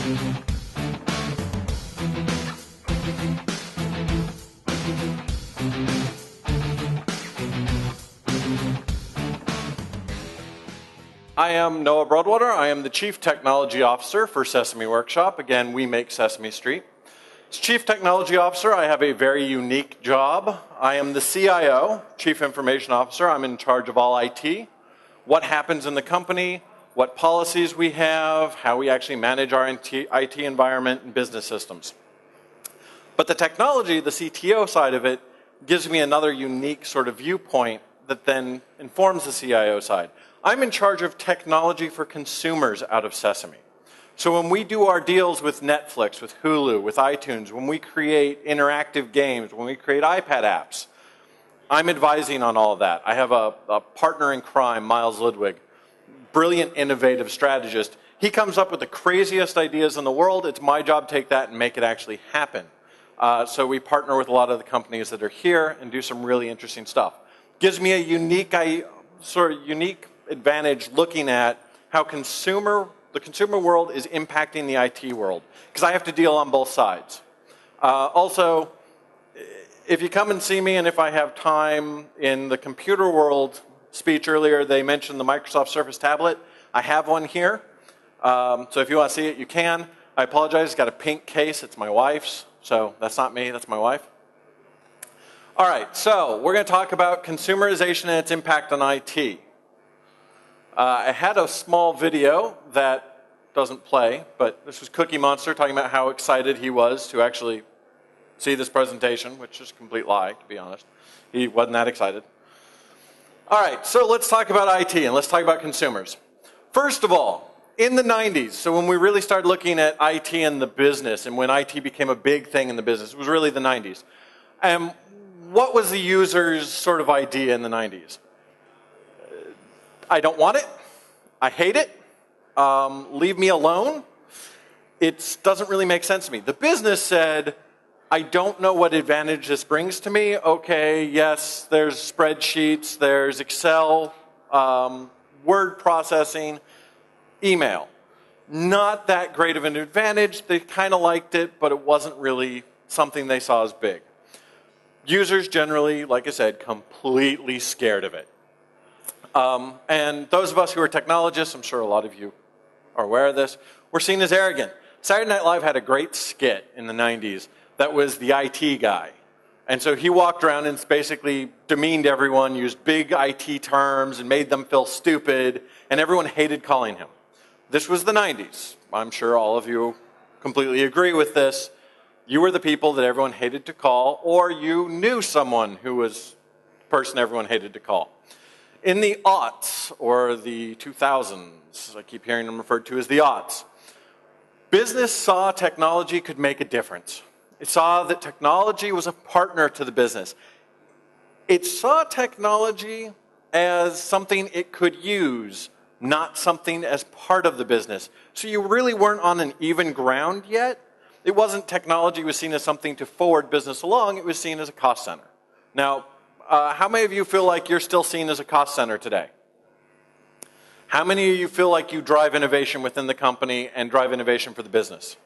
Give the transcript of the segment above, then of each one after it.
I am Noah Broadwater. I am the Chief Technology Officer for Sesame Workshop. Again, we make Sesame Street. As Chief Technology Officer, I have a very unique job. I am the CIO, Chief Information Officer. I'm in charge of all IT, what happens in the company, what policies we have, how we actually manage our IT environment and business systems. But the technology, the CTO side of it, gives me another unique sort of viewpoint that then informs the CIO side. I'm in charge of technology for consumers out of Sesame. So when we do our deals with Netflix, with Hulu, with iTunes, when we create interactive games, when we create iPad apps, I'm advising on all of that. I have a partner in crime, Miles Ludwig, brilliant, innovative strategist. He comes up with the craziest ideas in the world. It's my job to take that and make it actually happen. So we partner with a lot of the companies that are here and do some really interesting stuff. Gives me a unique advantage looking at how the consumer world is impacting the IT world, because I have to deal on both sides. Also, if you come and see me, and if I have time, in the computer world speech earlier, they mentioned the Microsoft Surface tablet. I have one here. So if you want to see it, you can. I apologize, it's got a pink case. It's my wife's. So that's not me, that's my wife. All right, so we're going to talk about consumerization and its impact on IT. I had a small video that doesn't play, but this was Cookie Monster talking about how excited he was to actually see this presentation, which is a complete lie, to be honest. He wasn't that excited. All right, so let's talk about IT and let's talk about consumers. First of all, in the 90s, so when we really started looking at IT in the business and when IT became a big thing in the business, it was really the 90s. What was the user's sort of idea in the 90s? I don't want it. I hate it. Leave me alone. It doesn't really make sense to me. The business said, I don't know what advantage this brings to me. Okay, yes, there's spreadsheets, there's Excel, word processing, email. Not that great of an advantage. They kind of liked it, but it wasn't really something they saw as big. Users generally, like I said, completely scared of it. And those of us who are technologists, I'm sure a lot of you are aware of this, we're seen as arrogant. Saturday Night Live had a great skit in the 90s that was the IT guy. And so he walked around and basically demeaned everyone, used big IT terms and made them feel stupid, and everyone hated calling him. This was the 90s. I'm sure all of you completely agree with this. You were the people that everyone hated to call, or you knew someone who was the person everyone hated to call. In the aughts, or the 2000s, I keep hearing them referred to as the aughts, business saw technology could make a difference. It saw that technology was a partner to the business. It saw technology as something it could use, not something as part of the business. So you really weren't on an even ground yet. It wasn't technology was seen as something to forward business along, it was seen as a cost center. Now, how many of you feel like you're still seen as a cost center today? How many of you feel like you drive innovation within the company and drive innovation for the business?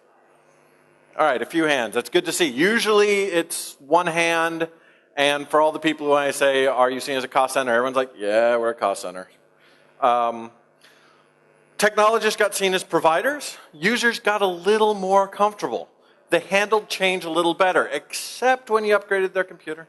All right, a few hands. That's good to see. Usually it's one hand, and for all the people who I say, are you seen as a cost center? Everyone's like, yeah, we're a cost center. Technologists got seen as providers. Users got a little more comfortable. They handled change a little better, except when you upgraded their computer.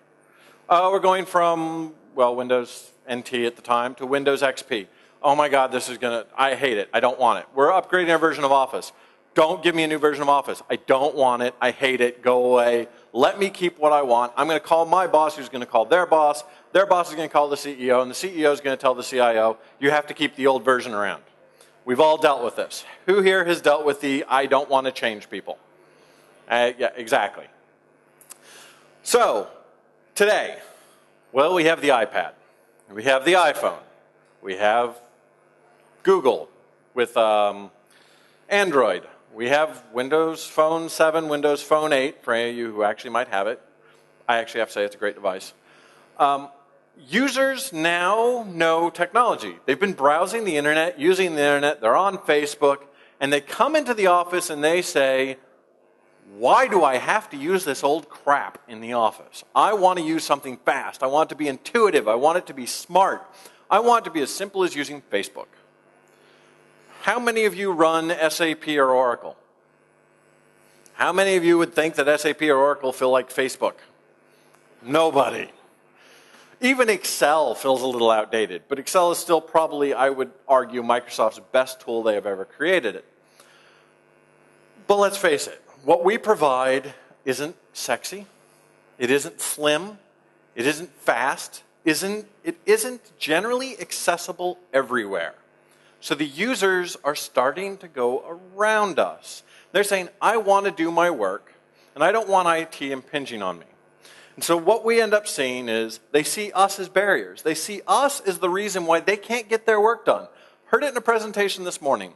We're going from, well, Windows NT at the time to Windows XP. Oh my God, this is I hate it. I don't want it. We're upgrading our version of Office. Don't give me a new version of Office. I don't want it. I hate it. Go away. Let me keep what I want. I'm going to call my boss, who's going to call their boss. Their boss is going to call the CEO, and the CEO is going to tell the CIO, you have to keep the old version around. We've all dealt with this. Who here has dealt with the I don't want to change people? Yeah, exactly. So, today, well, we have the iPad. We have the iPhone. We have Google with Android. We have Windows Phone 7, Windows Phone 8, for any of you who actually might have it. I actually have to say it's a great device. Users now know technology. They've been browsing the internet, using the internet, they're on Facebook, and they come into the office and they say, why do I have to use this old crap in the office? I want to use something fast. I want it to be intuitive. I want it to be smart. I want it to be as simple as using Facebook. How many of you run SAP or Oracle? How many of you would think that SAP or Oracle feel like Facebook? Nobody. Even Excel feels a little outdated, but Excel is still probably, I would argue, Microsoft's best tool they have ever created it. But let's face it, what we provide isn't sexy, it isn't slim, it isn't fast, it isn't generally accessible everywhere. So the users are starting to go around us. They're saying, I want to do my work, and I don't want IT impinging on me. And so what we end up seeing is they see us as barriers. They see us as the reason why they can't get their work done. Heard it in a presentation this morning.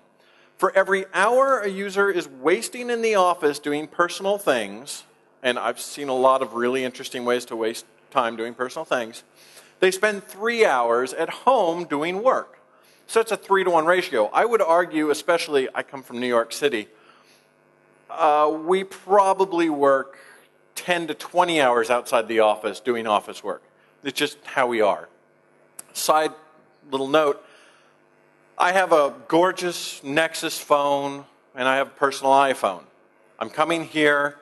For every hour a user is wasting in the office doing personal things, and I've seen a lot of really interesting ways to waste time doing personal things, they spend 3 hours at home doing work. So it's a 3-to-1 ratio. I would argue, especially, I come from New York City, we probably work 10 to 20 hours outside the office doing office work. It's just how we are. Side little note, I have a gorgeous Nexus phone and I have a personal iPhone. I'm coming here,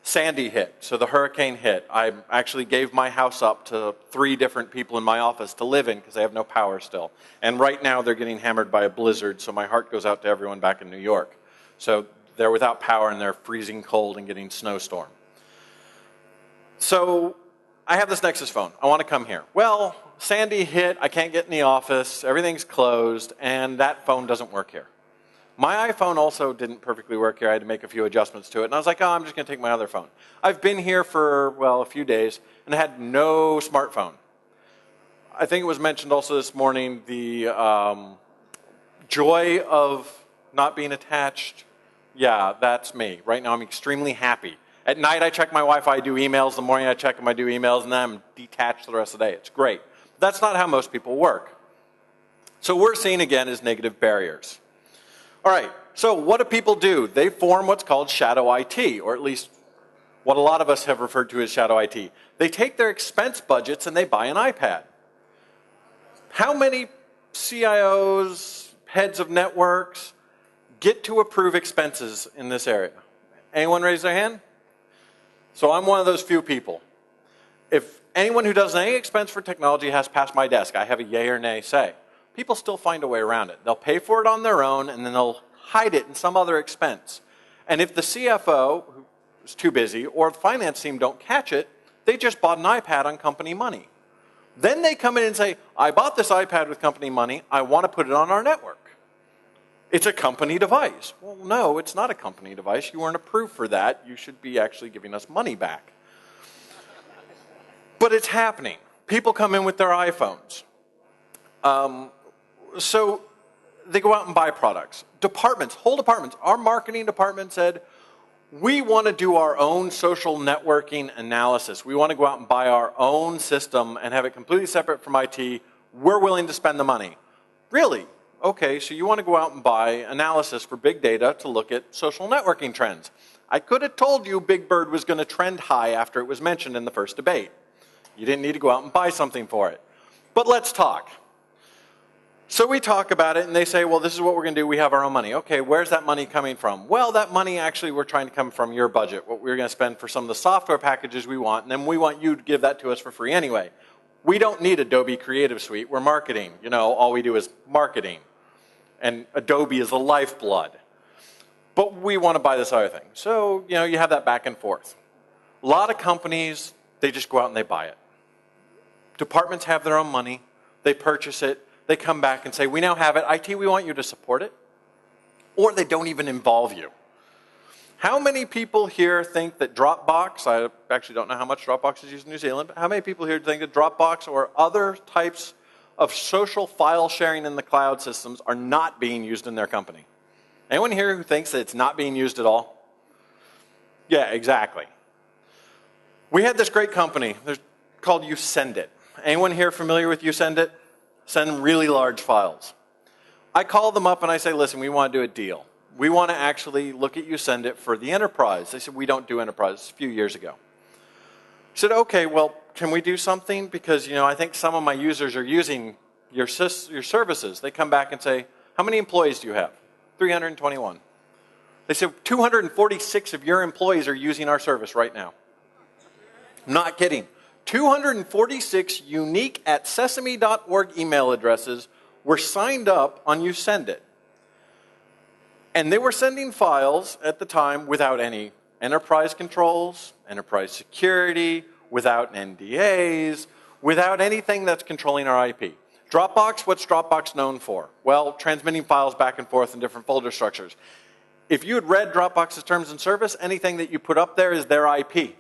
Sandy hit, so the hurricane hit. I actually gave my house up to 3 different people in my office to live in because they have no power still. And right now they're getting hammered by a blizzard, so my heart goes out to everyone back in New York. So they're without power and they're freezing cold and getting snowstorm. So I have this Nexus phone. I want to come here. Well, Sandy hit, I can't get in the office, everything's closed, and that phone doesn't work here. My iPhone also didn't perfectly work here. I had to make a few adjustments to it, and I was like, oh, I'm just going to take my other phone. I've been here for, well, a few days, and I had no smartphone. I think it was mentioned also this morning, the joy of not being attached. Yeah, that's me. Right now I'm extremely happy. At night, I check my Wi-Fi, I do emails. The morning, I check them, I do emails, and then I'm detached the rest of the day. It's great. But that's not how most people work. So we're seeing, again, is negative barriers. All right, so what do people do? They form what's called shadow IT, or at least what a lot of us have referred to as shadow IT. They take their expense budgets and they buy an iPad. How many CIOs, heads of networks, get to approve expenses in this area? Anyone raise their hand? So I'm one of those few people. If anyone who does any expense for technology has passed my desk, I have a yay or nay say. People still find a way around it. They'll pay for it on their own, and then they'll hide it in some other expense. And if the CFO, who is too busy, or the finance team don't catch it, they just bought an iPad on company money. Then they come in and say, I bought this iPad with company money, I want to put it on our network. It's a company device. Well, no, it's not a company device. You weren't approved for that. You should be actually giving us money back. But it's happening. People come in with their iPhones. So they go out and buy products. Departments, whole departments. Our marketing department said, we want to do our own social networking analysis. We want to go out and buy our own system and have it completely separate from IT. We're willing to spend the money. Really? Okay, so you want to go out and buy analysis for big data to look at social networking trends. I could have told you Big Bird was going to trend high after it was mentioned in the first debate. You didn't need to go out and buy something for it. But let's talk. So we talk about it, and they say, well, this is what we're going to do. We have our own money. Okay, where's that money coming from? Well, that money actually we're trying to come from your budget, what we're going to spend for some of the software packages we want, and then we want you to give that to us for free anyway. We don't need Adobe Creative Suite. We're marketing. You know, all we do is marketing. And Adobe is the lifeblood. But we want to buy this other thing. So, you know, you have that back and forth. A lot of companies, they just go out and they buy it. Departments have their own money. They purchase it. They come back and say, we now have it. IT, we want you to support it. Or they don't even involve you. How many people here think that Dropbox, I actually don't know how much Dropbox is used in New Zealand, but how many people here think that Dropbox or other types of social file sharing in the cloud systems are not being used in their company? Anyone here who thinks that it's not being used at all? Yeah, exactly. We had this great company called YouSendIt. Anyone here familiar with YouSendIt? Send really large files. I call them up and I say, listen, we want to do a deal. We want to actually look at you send it for the enterprise. They said, we don't do enterprise, a few years ago. I said, okay, well, can we do something? Because, I think some of my users are using your services. They come back and say, how many employees do you have? 321. They said, 246 of your employees are using our service right now. I'm not kidding. 246 unique at sesame.org email addresses were signed up on You Send It. And they were sending files at the time without any enterprise controls, enterprise security, without NDAs, without anything that's controlling our IP. Dropbox, what's Dropbox known for? Well, transmitting files back and forth in different folder structures. If you had read Dropbox's terms and service, anything that you put up there is their IP.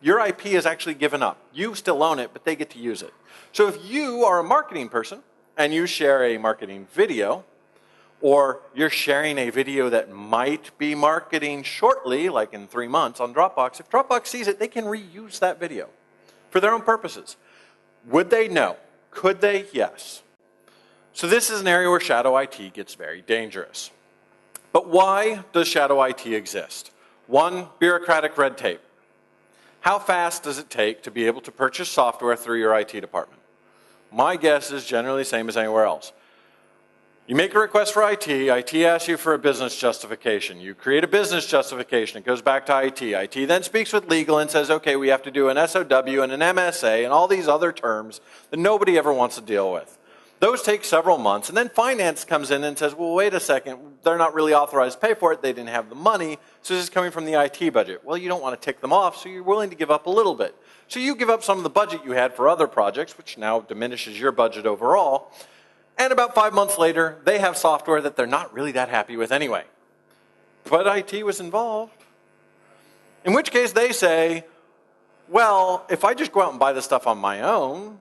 Your IP is actually given up. You still own it, but they get to use it. So if you are a marketing person and you share a marketing video, or you're sharing a video that might be marketing shortly, like in 3 months on Dropbox, if Dropbox sees it, they can reuse that video for their own purposes. Would they? No. Could they? Yes. So this is an area where shadow IT gets very dangerous. But why does shadow IT exist? One, bureaucratic red tape. How fast does it take to be able to purchase software through your IT department? My guess is generally the same as anywhere else. You make a request for IT asks you for a business justification. You create a business justification, it goes back to IT. IT then speaks with legal and says, okay, we have to do an SOW and an MSA and all these other terms that nobody ever wants to deal with. Those take several months, and then finance comes in and says, well, wait a second, they're not really authorized to pay for it, they didn't have the money, so this is coming from the IT budget. Well, you don't want to tick them off, so you're willing to give up a little bit. So you give up some of the budget you had for other projects, which now diminishes your budget overall, and about 5 months later, they have software that they're not really that happy with anyway. But IT was involved. In which case they say, well, if I just go out and buy this stuff on my own,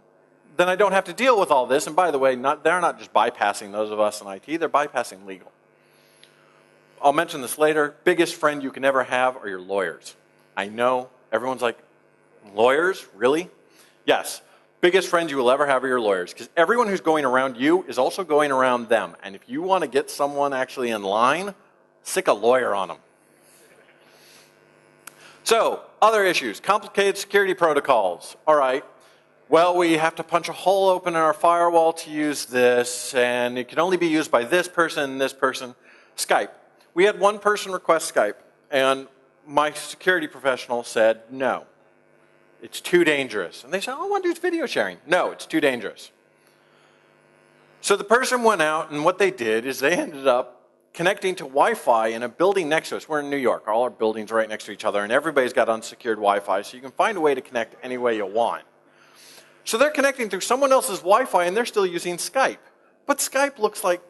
then I don't have to deal with all this. And by the way, they're not just bypassing those of us in IT, they're bypassing legal. I'll mention this later. Biggest friend you can ever have are your lawyers. I know everyone's like, lawyers? Really? Yes. Biggest friends you will ever have are your lawyers, because everyone who's going around you is also going around them. And if you want to get someone actually in line, stick a lawyer on them. So, other issues, complicated security protocols. All right, well, we have to punch a hole open in our firewall to use this, and it can only be used by this person and this person. Skype. We had one person request Skype, and my security professional said no. It's too dangerous. And they said, all I want to do is video sharing. No, it's too dangerous. So the person went out, and what they did is they ended up connecting to Wi-Fi in a building next to us. We're in New York. All our buildings are right next to each other, and everybody's got unsecured Wi-Fi, so you can find a way to connect any way you want. So they're connecting through someone else's Wi-Fi, and they're still using Skype. But Skype looks like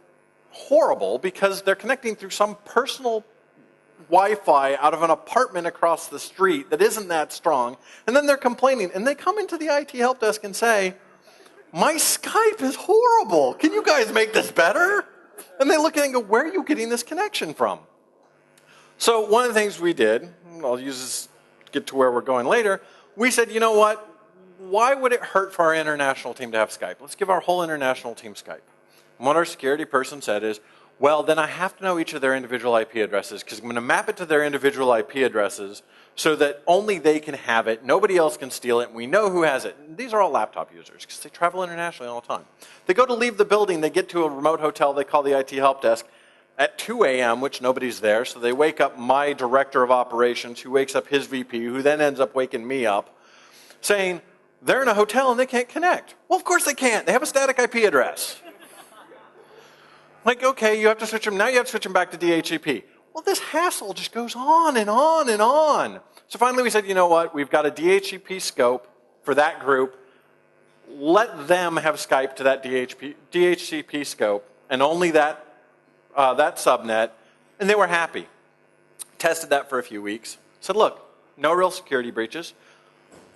horrible because they're connecting through some personal Wi-Fi out of an apartment across the street that isn't that strong, and then they're complaining, and they come into the IT help desk and say, my Skype is horrible. Can you guys make this better? And they look at it and go, where are you getting this connection from? So one of the things we did, I'll use this to get to where we're going later, we said, you know what? Why would it hurt for our international team to have Skype? Let's give our whole international team Skype. And what our security person said is, well, then I have to know each of their individual IP addresses because I'm going to map it to their individual IP addresses so that only they can have it, nobody else can steal it, and we know who has it. And these are all laptop users because they travel internationally all the time. They go to leave the building, they get to a remote hotel, they call the IT help desk at 2 a.m., which nobody's there, so they wake up my director of operations, who wakes up his VP, who then ends up waking me up, saying, they're in a hotel and they can't connect. Well, of course they can't. They have a static IP address. Like, okay, you have to switch them. Now you have to switch them back to DHCP. Well, this hassle just goes on and on and on. So finally we said, you know what? We've got a DHCP scope for that group. Let them have Skype to that DHCP scope and only that subnet. And they were happy. Tested that for a few weeks. Said, look, no real security breaches.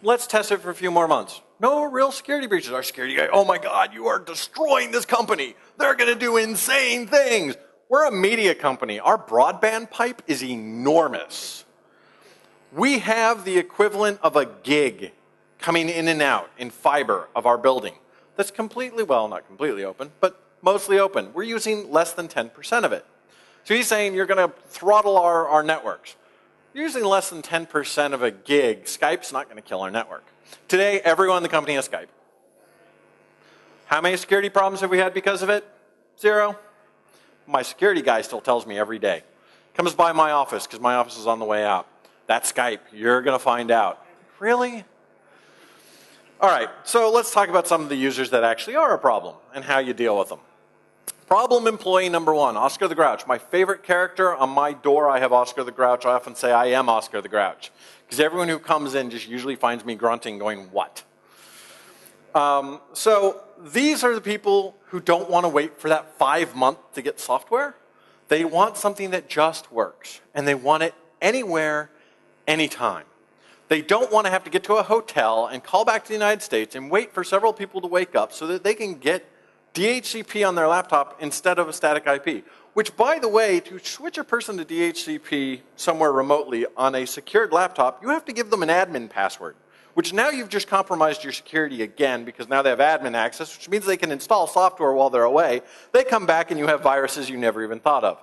Let's test it for a few more months. No real security breaches. Our security guy, oh my God, you are destroying this company. They're going to do insane things. We're a media company. Our broadband pipe is enormous. We have the equivalent of a gig coming in and out in fiber of our building. That's completely, well, not completely open, but mostly open. We're using less than 10% of it. So he's saying you're going to throttle our networks. Using less than 10% of a gig, Skype's not going to kill our network. Today, everyone in the company has Skype. How many security problems have we had because of it? 0. My security guy still tells me every day. Comes by my office, because my office is on the way out. That's Skype. You're going to find out. Really? All right, so let's talk about some of the users that actually are a problem and how you deal with them. Problem employee number 1, Oscar the Grouch. My favorite character, on my door I have Oscar the Grouch. I often say I am Oscar the Grouch. Because everyone who comes in just usually finds me grunting going, what? So these are the people who don't want to wait for that 5 month to get software. They want something that just works. And they want it anywhere, anytime. They don't want to have to get to a hotel and call back to the United States and wait for several people to wake up so that they can get DHCP on their laptop instead of a static IP. Which, by the way, to switch a person to DHCP somewhere remotely on a secured laptop, you have to give them an admin password. Which now you've just compromised your security again because now they have admin access, which means they can install software while they're away. They come back and you have viruses you never even thought of.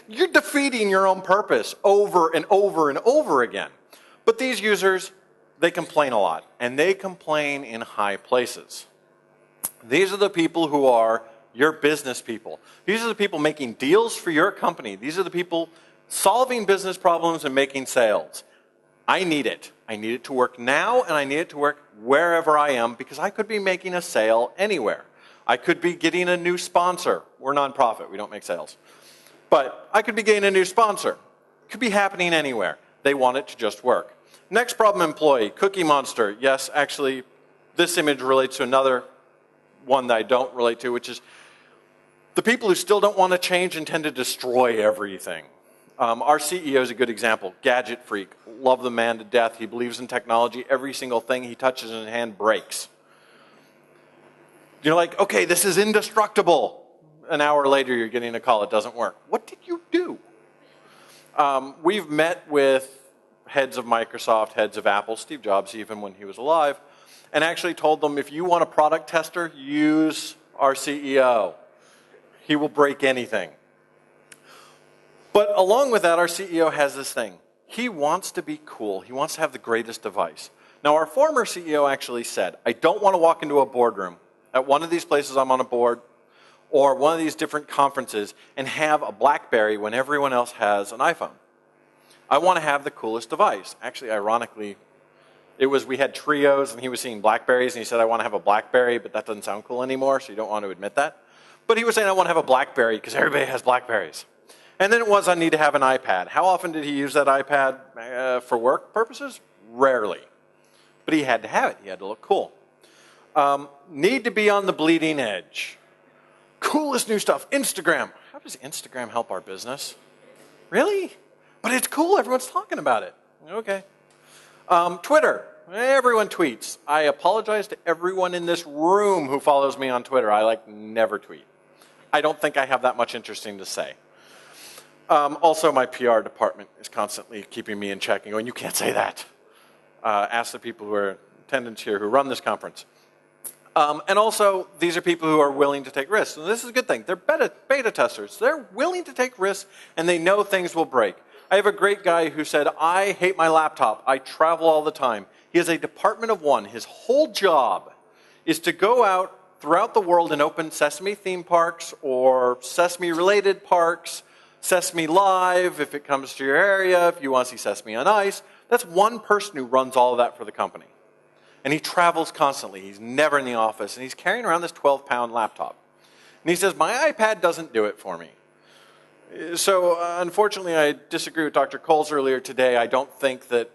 You're defeating your own purpose over and over and over again. But these users, they complain a lot, and they complain in high places. These are the people who are your business people. These are the people making deals for your company. These are the people solving business problems and making sales. I need it. I need it to work now, and I need it to work wherever I am, because I could be making a sale anywhere. I could be getting a new sponsor. We're nonprofit. We don't make sales. But I could be getting a new sponsor. It could be happening anywhere. They want it to just work. Next problem employee, Cookie Monster. Yes, actually, this image relates to another one that I don't relate to, which is the people who still don't want to change and tend to destroy everything. Our CEO is a good example. Gadget freak. Love the man to death. He believes in technology. Every single thing he touches in his hand breaks. You're like, okay, this is indestructible. An hour later, you're getting a call. It doesn't work. What did you do? We've met with heads of Microsoft, heads of Apple, Steve Jobs even when he was alive, and actually told them, if you want a product tester, use our CEO. He will break anything. But along with that, our CEO has this thing. He wants to be cool. He wants to have the greatest device. Now, our former CEO actually said, I don't want to walk into a boardroom at one of these places I'm on a board or one of these different conferences and have a BlackBerry when everyone else has an iPhone. I want to have the coolest device. Actually, ironically, we had Trios and he was seeing BlackBerries and he said, I want to have a BlackBerry, but that doesn't sound cool anymore, so you don't want to admit that. But he was saying, I want to have a BlackBerry because everybody has BlackBerries. And then it was, I need to have an iPad. How often did he use that iPad for work purposes? Rarely. But he had to have it. He had to look cool. Need to be on the bleeding edge. Coolest new stuff. Instagram. How does Instagram help our business? Really? But it's cool. Everyone's talking about it. Okay. Twitter. Everyone tweets. I apologize to everyone in this room who follows me on Twitter. I never tweet. I don't think I have that much interesting to say. Also, my PR department is constantly keeping me in check and going, you can't say that. Ask the people who are in attendance here who run this conference. And also, these are people who are willing to take risks. And this is a good thing. They're beta testers. They're willing to take risks, and they know things will break. I have a great guy who said, I hate my laptop. I travel all the time. He has a department of one. His whole job is to go out throughout the world and open Sesame theme parks or Sesame-related parks, Sesame Live, if it comes to your area, if you want to see Sesame on Ice. That's one person who runs all of that for the company. And he travels constantly. He's never in the office. And he's carrying around this 12-pound laptop. And he says, my iPad doesn't do it for me. So, unfortunately, I disagree with Dr. Coles earlier today. I don't think that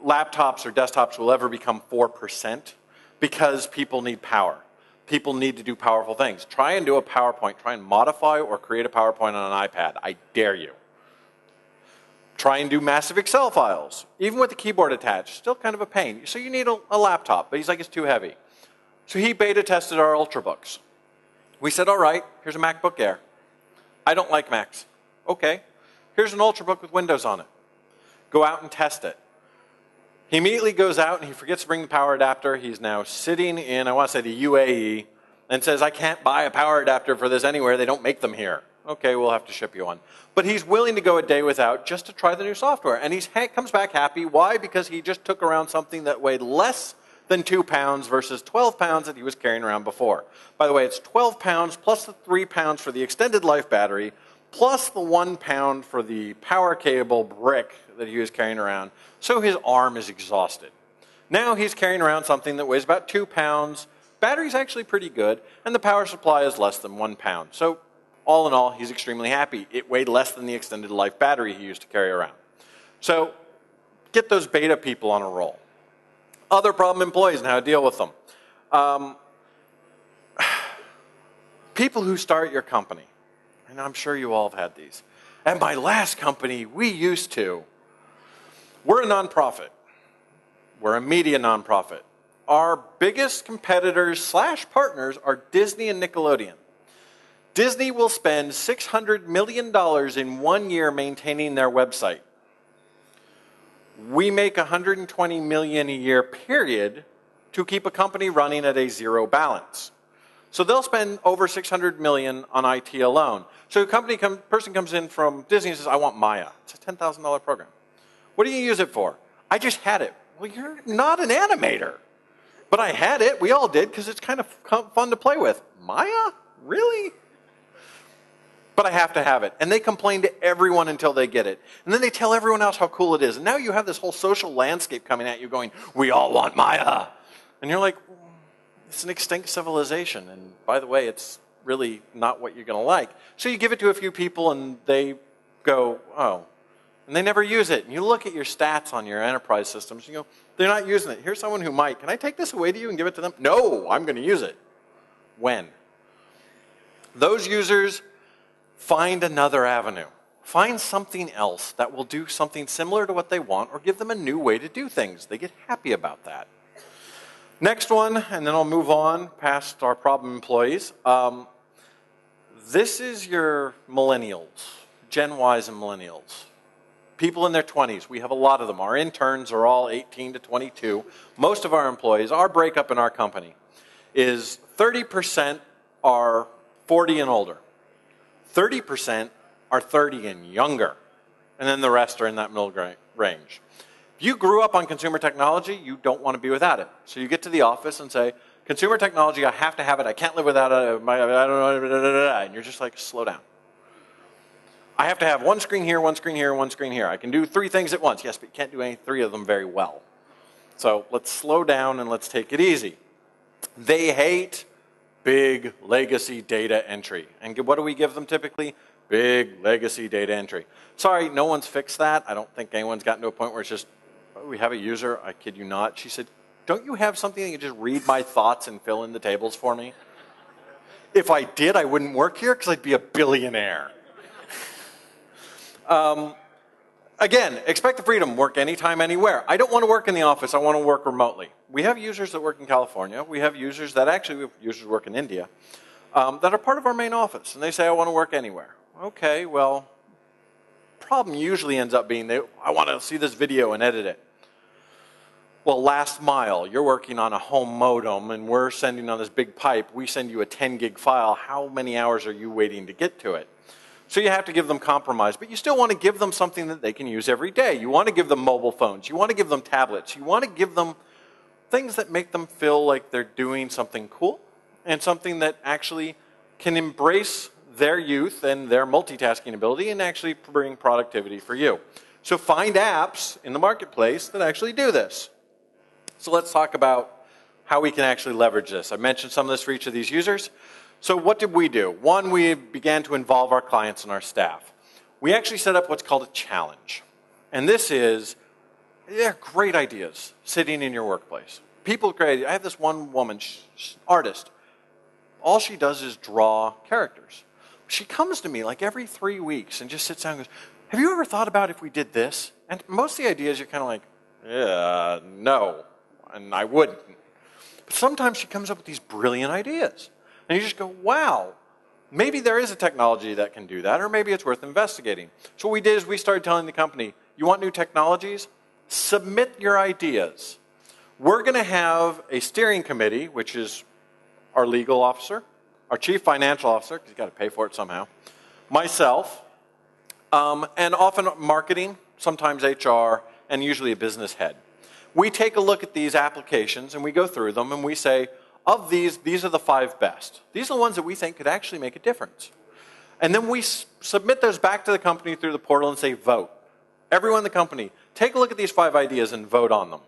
laptops or desktops will ever become 4% because people need power. People need to do powerful things. Try and do a PowerPoint. Try and modify or create a PowerPoint on an iPad. I dare you. Try and do massive Excel files. Even with the keyboard attached, still kind of a pain. So you need a laptop, but he's like, it's too heavy. So he beta tested our Ultrabooks. We said, all right, here's a MacBook Air. I don't like Macs. Okay, here's an Ultrabook with Windows on it. Go out and test it. He immediately goes out and he forgets to bring the power adapter. He's now sitting in, I want to say the UAE, and says, I can't buy a power adapter for this anywhere. They don't make them here. Okay, we'll have to ship you one. But he's willing to go a day without just to try the new software. And he comes back happy. Why? Because he just took around something that weighed less than 2 pounds versus 12 pounds that he was carrying around before. By the way, it's 12 pounds plus the 3 pounds for the extended life battery, plus the 1 pound for the power cable brick that he was carrying around. So his arm is exhausted. Now he's carrying around something that weighs about 2 pounds. Battery's actually pretty good, and the power supply is less than 1 pound. So all in all, he's extremely happy. It weighed less than the extended life battery he used to carry around. So get those beta people on a roll. Other problem employees and how to deal with them. People who start your company, and I'm sure you all have had these. At my last company, we're a nonprofit. We're a media nonprofit. Our biggest competitors / partners are Disney and Nickelodeon. Disney will spend $600 million in 1 year maintaining their website. We make $120 million a year, period, to keep a company running at a zero balance. So they'll spend over $600 million on IT alone. So a person comes in from Disney and says, I want Maya. It's a $10,000 program. What do you use it for? I just had it. Well, you're not an animator. But I had it. We all did because it's kind of fun to play with. Maya? Really? But I have to have it. And they complain to everyone until they get it. And then they tell everyone else how cool it is. And now you have this whole social landscape coming at you going, we all want Maya. And you're like, it's an extinct civilization. And by the way, it's really not what you're going to like. So you give it to a few people and they go, oh. And they never use it. And you look at your stats on your enterprise systems. And you go, they're not using it. Here's someone who might. Can I take this away to you and give it to them? No, I'm going to use it. When? Those users find another avenue. Find something else that will do something similar to what they want or give them a new way to do things. They get happy about that. Next one, and then I'll move on past our problem employees. This is your millennials, Gen Ys and millennials. People in their 20s, we have a lot of them. Our interns are all 18 to 22. Most of our employees, our breakup in our company is 30% are 40 and older. 30% are 30 and younger. And then the rest are in that middle range. If you grew up on consumer technology, you don't want to be without it. So you get to the office and say, consumer technology, I have to have it. I can't live without it. I don't know. And you're just like, slow down. I have to have one screen here, one screen here, one screen here. I can do 3 things at once. Yes, but you can't do any 3 of them very well. So let's slow down and let's take it easy. They hate big legacy data entry. And what do we give them typically? Big legacy data entry. Sorry, no one's fixed that. I don't think anyone's gotten to a point where it's just, oh, we have a user, I kid you not. She said, don't you have something that you can just read my thoughts and fill in the tables for me? If I did, I wouldn't work here because I'd be a billionaire. Again, expect the freedom, work anytime, anywhere. I don't want to work in the office, I want to work remotely. We have users that work in California. We have users that work in India that are part of our main office. And they say, I want to work anywhere. Okay, well, problem usually ends up being, I want to see this video and edit it. Well, last mile, you're working on a home modem and we're sending on this big pipe. We send you a 10 gig file. How many hours are you waiting to get to it? So you have to give them compromise, but you still want to give them something that they can use every day. You want to give them mobile phones. You want to give them tablets. You want to give them things that make them feel like they're doing something cool and something that actually can embrace their youth and their multitasking ability and actually bring productivity for you. So find apps in the marketplace that actually do this. So let's talk about how we can actually leverage this. I mentioned some of this for each of these users. So what did we do? One, we began to involve our clients and our staff. We actually set up what's called a challenge. And this is, they're great ideas sitting in your workplace. People are great. I have this one woman, she's an artist. All she does is draw characters. She comes to me like every 3 weeks and just sits down and goes, have you ever thought about if we did this? And most of the ideas you're kind of like, yeah, no, and I wouldn't. But sometimes she comes up with these brilliant ideas. And you just go, wow, maybe there is a technology that can do that, or maybe it's worth investigating. So what we did is we started telling the company, you want new technologies? Submit your ideas. We're going to have a steering committee, which is our legal officer, our chief financial officer, because you've got to pay for it somehow, myself, and often marketing, sometimes HR, and usually a business head. We take a look at these applications and we go through them and we say, of these are the 5 best. These are the ones that we think could actually make a difference. And then we submit those back to the company through the portal and say, vote. Everyone in the company, take a look at these 5 ideas and vote on them.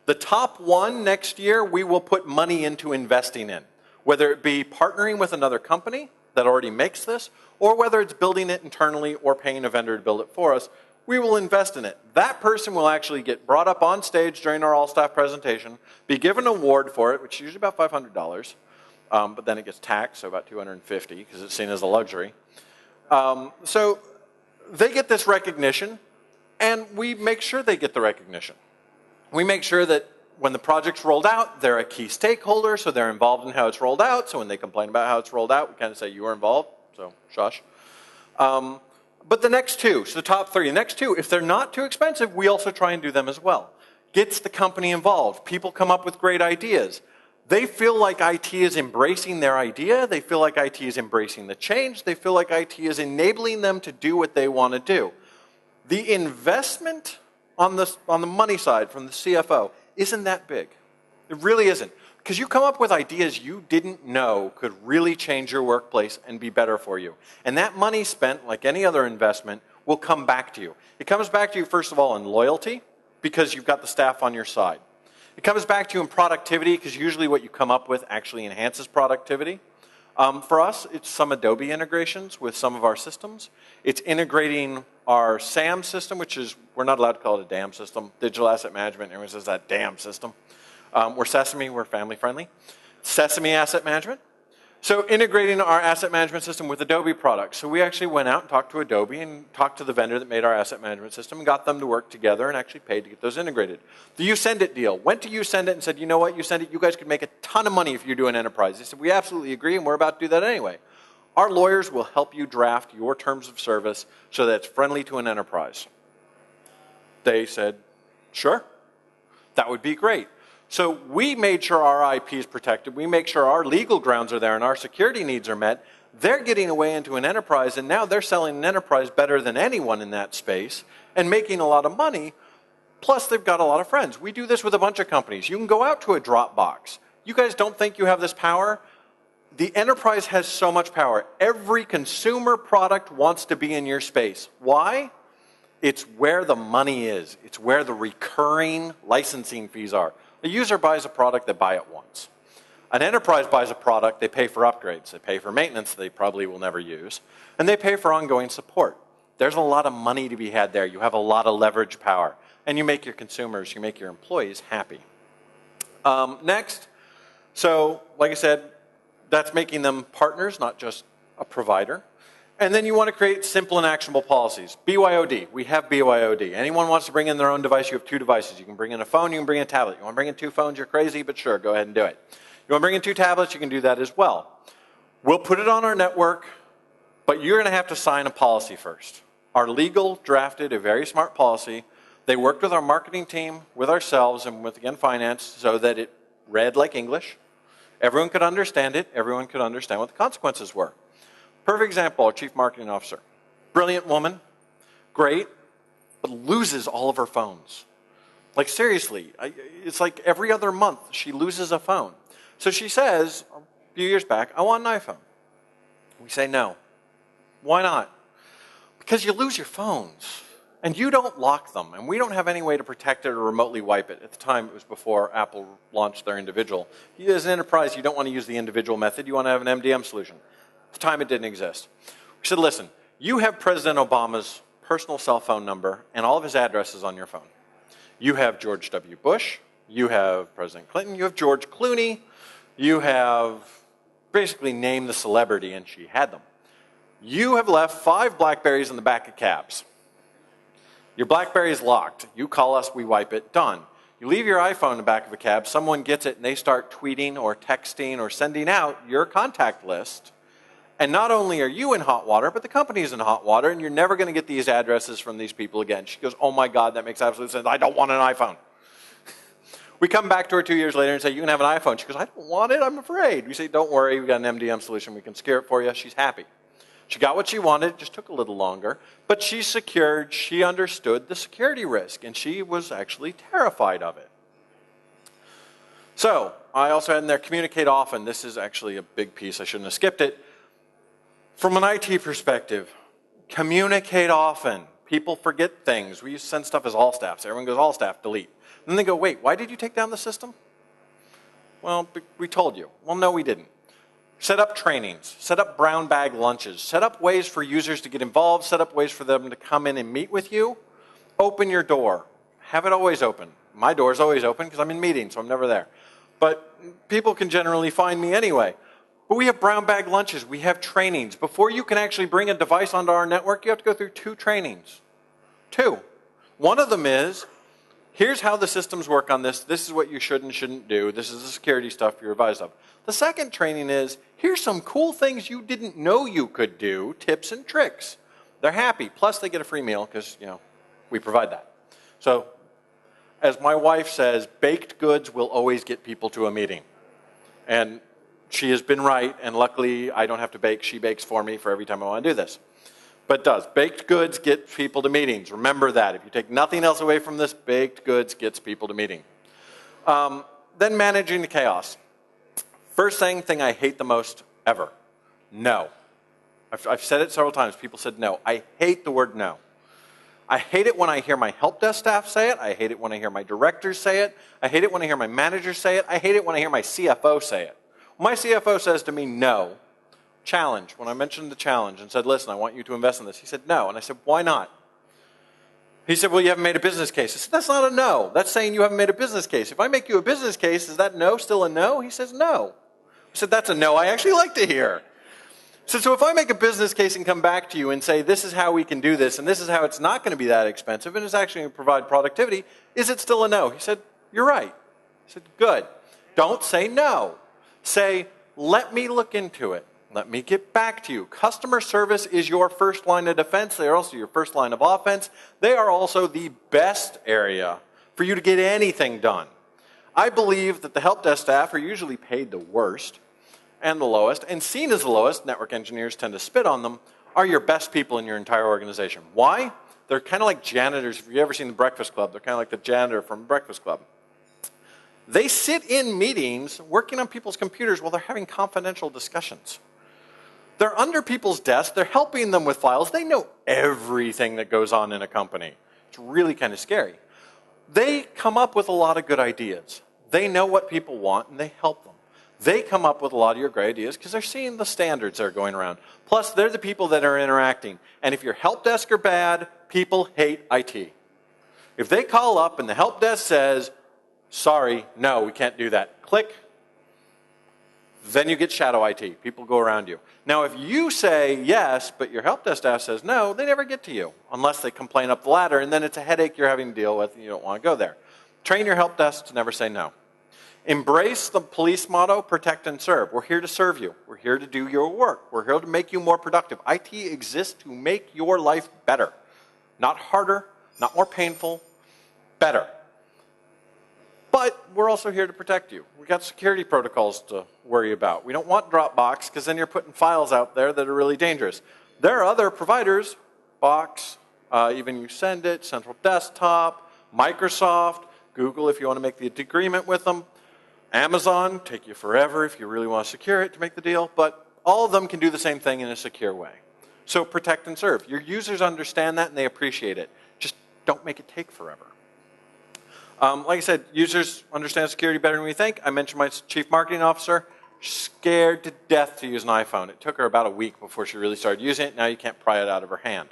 The top one next year, we will put money into investing in, whether it be partnering with another company that already makes this, or whether it's building it internally or paying a vendor to build it for us, we will invest in it. That person will actually get brought up on stage during our all-staff presentation, be given an award for it, which is usually about $500, but then it gets taxed, so about $250 because it's seen as a luxury. So they get this recognition, and we make sure they get the recognition. We make sure that when the project's rolled out, they're a key stakeholder, so they're involved in how it's rolled out. So when they complain about how it's rolled out, we kind of say, you were involved, so shush. But the next 2, so the top 3, the next 2, if they're not too expensive, we also try and do them as well. Gets the company involved. People come up with great ideas. They feel like IT is embracing their idea. They feel like IT is embracing the change. They feel like IT is enabling them to do what they want to do. The investment on the money side from the CFO isn't that big. It really isn't. Because you come up with ideas you didn't know could really change your workplace and be better for you. And that money spent, like any other investment, will come back to you. It comes back to you, first of all, in loyalty, because you've got the staff on your side. It comes back to you in productivity, because usually what you come up with actually enhances productivity. For us, it's some Adobe integrations with some of our systems. It's integrating our SAM system, which is, we're not allowed to call it a DAM system, digital asset management. Everyone says that DAM system. We're Sesame, we're family friendly. Sesame Asset Management. So integrating our asset management system with Adobe products. So we actually went out and talked to Adobe and talked to the vendor that made our asset management system and got them to work together and actually paid to get those integrated. The YouSendIt deal. Went to YouSendIt and said, you know what, YouSendIt, you guys could make a ton of money if you do an enterprise. They said, we absolutely agree and we're about to do that anyway. Our lawyers will help you draft your terms of service so that it's friendly to an enterprise. They said, sure, that would be great. So we made sure our IP is protected. We make sure our legal grounds are there and our security needs are met. They're getting away into an enterprise, and now they're selling an enterprise better than anyone in that space and making a lot of money. Plus, they've got a lot of friends. We do this with a bunch of companies. You can go out to a Dropbox. You guys don't think you have this power? The enterprise has so much power. Every consumer product wants to be in your space. Why? It's where the money is. It's where the recurring licensing fees are. A user buys a product, they buy it once. An enterprise buys a product, they pay for upgrades. They pay for maintenance they probably will never use. And they pay for ongoing support. There's a lot of money to be had there. You have a lot of leverage power. And you make your consumers, you make your employees happy. Next, so like I said, that's making them partners, not just a provider. And then you want to create simple and actionable policies. BYOD, we have BYOD. Anyone wants to bring in their own device, you have 2 devices. You can bring in a phone, you can bring in a tablet. You want to bring in 2 phones, you're crazy, but sure, go ahead and do it. You want to bring in 2 tablets, you can do that as well. We'll put it on our network, but you're going to have to sign a policy first. Our legal drafted a very smart policy. They worked with our marketing team, with ourselves, and with, again, finance, so that it read like English. Everyone could understand it. Everyone could understand what the consequences were. Perfect example, our chief marketing officer. Brilliant woman, great, but loses all of her phones. Like seriously, it's like every other month she loses a phone. So she says, a few years back, I want an iPhone. We say no. Why not? Because you lose your phones and you don't lock them and we don't have any way to protect it or remotely wipe it. At the time, it was before Apple launched their individual. As an enterprise, you don't want to use the individual method, you want to have an MDM solution. At the time, it didn't exist. We said, listen, you have President Obama's personal cell phone number and all of his addresses on your phone. You have George W. Bush. You have President Clinton. You have George Clooney. You have basically named the celebrity, and she had them. You have left 5 BlackBerries in the back of cabs. Your BlackBerry is locked. You call us, we wipe it, done. You leave your iPhone in the back of a cab, someone gets it, and they start tweeting or texting or sending out your contact list. And not only are you in hot water, but the company's in hot water, and you're never going to get these addresses from these people again. She goes, oh my God, that makes absolute sense. I don't want an iPhone. We come back to her 2 years later and say, you can have an iPhone. She goes, I don't want it, I'm afraid. We say, don't worry, we've got an MDM solution. We can scare it for you. She's happy. She got what she wanted, it just took a little longer, but she secured, she understood the security risk, and she was actually terrified of it. So, I also had in there communicate often. This is actually a big piece, I shouldn't have skipped it. From an IT perspective, communicate often. People forget things. We used to send stuff as all staff, so everyone goes all staff, delete. And then they go, wait, why did you take down the system? Well, we told you. Well, no, we didn't. Set up trainings, set up brown bag lunches, set up ways for users to get involved, set up ways for them to come in and meet with you. Open your door. Have it always open. My door is always open because I'm in meetings, so I'm never there. But people can generally find me anyway. But we have brown bag lunches. We have trainings. Before you can actually bring a device onto our network, you have to go through 2 trainings. 2. One of them is, here's how the systems work on this. This is what you should and shouldn't do. This is the security stuff you're advised of. The second training is, here's some cool things you didn't know you could do, tips and tricks. They're happy. Plus, they get a free meal because, we provide that. So, as my wife says, baked goods will always get people to a meeting. And she has been right, and luckily I don't have to bake. She bakes for me for every time I want to do this. But it does. Baked goods get people to meetings. Remember that. If you take nothing else away from this, baked goods gets people to meeting. Then managing the chaos. First thing I hate the most ever. No. I've said it several times. People said no. I hate the word no. I hate it when I hear my help desk staff say it. I hate it when I hear my directors say it. I hate it when I hear my managers say it. I hate it when I hear my CFO say it. When my CFO says to me no, challenge, when I mentioned the challenge and said, listen, I want you to invest in this, he said no. And I said, why not? He said, well, you haven't made a business case. I said, that's not a no. That's saying you haven't made a business case. If I make you a business case, is that no still a no? He says no. I said, that's a no I actually like to hear. So if I make a business case and come back to you and say, this is how we can do this, and this is how it's not going to be that expensive, and it's actually going to provide productivity, is it still a no? He said, you're right. I said, good. Don't say no. Say, let me look into it. Let me get back to you. Customer service is your first line of defense. They are also your first line of offense. They are also the best area for you to get anything done. I believe that the help desk staff are usually paid the worst and the lowest, and seen as the lowest, network engineers tend to spit on them, are your best people in your entire organization. Why? They're kind of like janitors. If you've ever seen The Breakfast Club, they're kind of like the janitor from Breakfast Club. They sit in meetings working on people's computers while they're having confidential discussions. They're under people's desks. They're helping them with files. They know everything that goes on in a company. It's really kind of scary. They come up with a lot of good ideas. They know what people want, and they help them. They come up with a lot of your great ideas because they're seeing the standards that are going around. Plus, they're the people that are interacting. And if your help desk are bad, people hate IT. If they call up and the help desk says, sorry, no, we can't do that, click, then you get shadow IT. People go around you. Now, if you say yes, but your help desk staff says no, they never get to you unless they complain up the ladder, and then it's a headache you're having to deal with and you don't want to go there. Train your help desk to never say no. Embrace the police motto, protect and serve. We're here to serve you. We're here to do your work. We're here to make you more productive. IT exists to make your life better. Not harder, not more painful, better. But we're also here to protect you. We've got security protocols to worry about. We don't want Dropbox because then you're putting files out there that are really dangerous. There are other providers, Box, even you send it, Central Desktop, Microsoft, Google if you want to make the agreement with them. Amazon, take you forever if you really want to secure it to make the deal, but all of them can do the same thing in a secure way. So protect and serve. Your users understand that and they appreciate it. Just don't make it take forever. Like I said, users understand security better than we think. I mentioned my chief marketing officer, scared to death to use an iPhone. It took her about a week before she really started using it. Now you can't pry it out of her hand.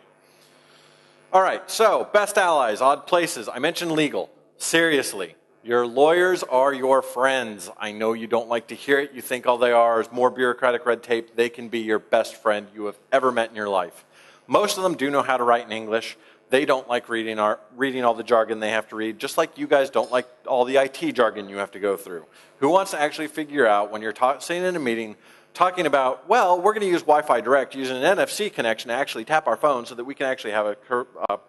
All right, so best allies, odd places. I mentioned legal. Seriously. Your lawyers are your friends. I know you don't like to hear it. You think all they are is more bureaucratic red tape. They can be your best friend you have ever met in your life. Most of them do know how to write in English. They don't like reading all the jargon they have to read, just like you guys don't like all the IT jargon you have to go through. Who wants to actually figure out when you're sitting in a meeting talking about, well, we're going to use Wi-Fi Direct using an NFC connection to actually tap our phone so that we can actually have a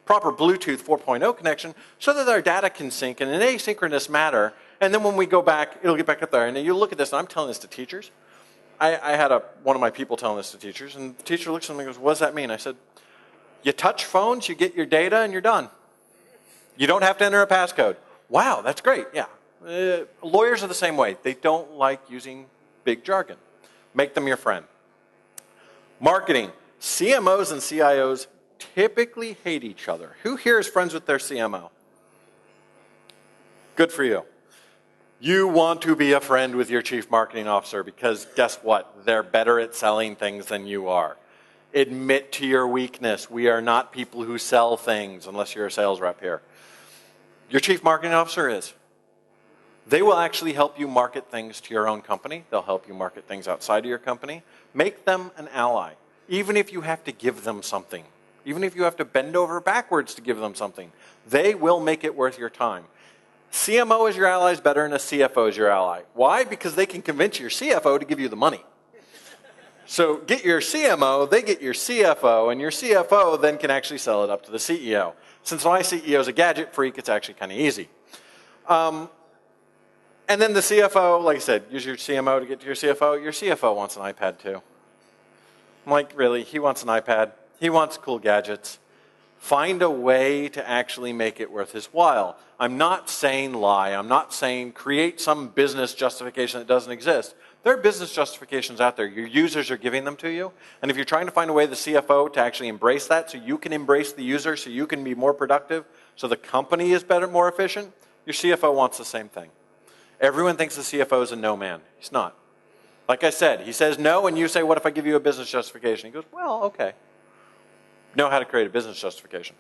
proper Bluetooth 4.0 connection so that our data can sync in an asynchronous manner, and then when we go back, it'll get back up there. And you look at this, and I'm telling this to teachers. I had one of my people telling this to teachers, and the teacher looks at me and goes, what does that mean? I said, you touch phones, you get your data, and you're done. You don't have to enter a passcode. Wow, that's great, yeah. Lawyers are the same way. They don't like using big jargon. Make them your friend. Marketing. CMOs and CIOs typically hate each other. Who here is friends with their CMO? Good for you. You want to be a friend with your chief marketing officer because guess what? They're better at selling things than you are. Admit to your weakness. We are not people who sell things unless you're a sales rep here. Your chief marketing officer is. They will actually help you market things to your own company. They'll help you market things outside of your company. Make them an ally, even if you have to give them something. Even if you have to bend over backwards to give them something. They will make it worth your time. CMO is your ally is better than a CFO is your ally. Why? Because they can convince your CFO to give you the money. So get your CMO, they get your CFO, and your CFO then can actually sell it up to the CEO. Since my CEO is a gadget freak, it's actually kind of easy. And then the CFO, like I said, use your CMO to get to your CFO. Your CFO wants an iPad too. I'm like, really? He wants an iPad? He wants cool gadgets. Find a way to actually make it worth his while. I'm not saying lie. I'm not saying create some business justification that doesn't exist. There are business justifications out there. Your users are giving them to you. And if you're trying to find a way the CFO to actually embrace that so you can embrace the user, so you can be more productive, so the company is better, more efficient, your CFO wants the same thing. Everyone thinks the CFO is a no man. He's not. Like I said, he says no, and you say, what if I give you a business justification? He goes, well, okay. Know how to create a business justification.